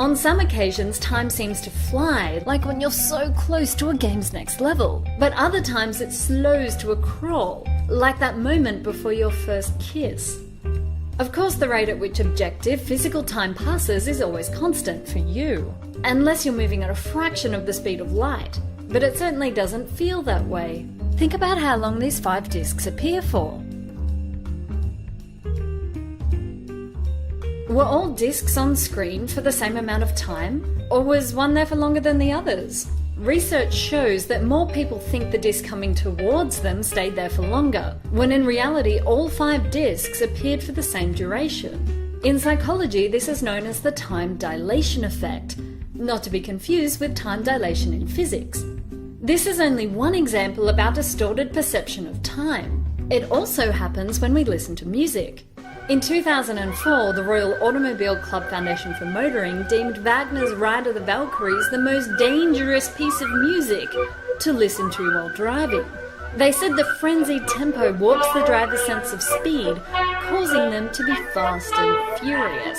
On some occasions, time seems to fly, like when you're so close to a game's next level. But other times it slows to a crawl, like that moment before your first kiss. Of course, the rate at which objective physical time passes is always constant for you, unless you're moving at a fraction of the speed of light. But it certainly doesn't feel that way. Think about how long these 5 discs appear for. Were all discs on screen for the same amount of time, or was one there for longer than the others? Research shows that more people think the disc coming towards them stayed there for longer, when in reality all 5 discs appeared for the same duration. In psychology, this is known as the time dilation effect, not to be confused with time dilation in physics. This is only one example of our distorted perception of time. It also happens when we listen to music. In 2004, the Royal Automobile Club Foundation for Motoring deemed Wagner's Ride of the Valkyries the most dangerous piece of music to listen to while driving. They said the frenzied tempo warps the driver's sense of speed, causing them to be fast and furious.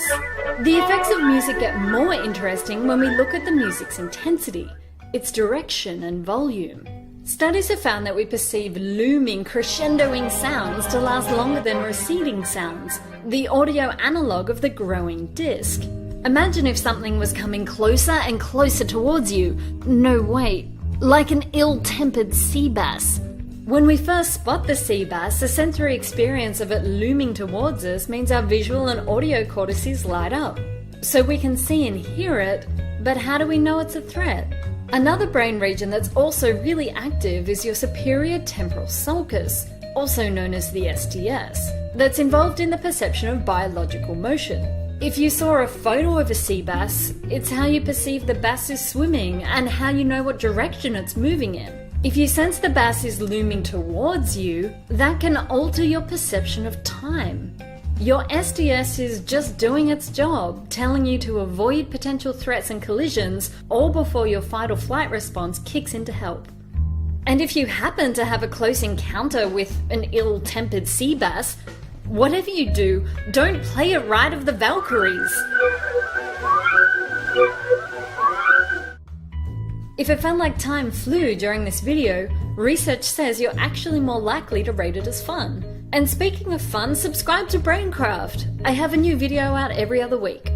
The effects of music get more interesting when we look at the music's intensity, its direction and volume. Studies have found that we perceive looming, crescendoing sounds to last longer than receding sounds, the audio analogue of the growing disc. Imagine if something was coming closer and closer towards you. No, wait, like an ill-tempered sea bass. When we first spot the sea bass, the sensory experience of it looming towards us means our visual and audio cortices light up. So we can see and hear it, but how do we know it's a threat? Another brain region that's also really active is your superior temporal sulcus, also known as the STS, that's involved in the perception of biological motion. If you saw a photo of a sea bass, it's how you perceive the bass is swimming and how you know what direction it's moving in. If you sense the bass is looming towards you, that can alter your perception of time. Your STS is just doing its job, telling you to avoid potential threats and collisions, all before your fight or flight response kicks in to help. And if you happen to have a close encounter with an ill-tempered sea bass, whatever you do, don't play a Ride of the Valkyries. If it felt like time flew during this video, research says you're actually more likely to rate it as fun. And speaking of fun, subscribe to Braincraft. I have a new video out every other week.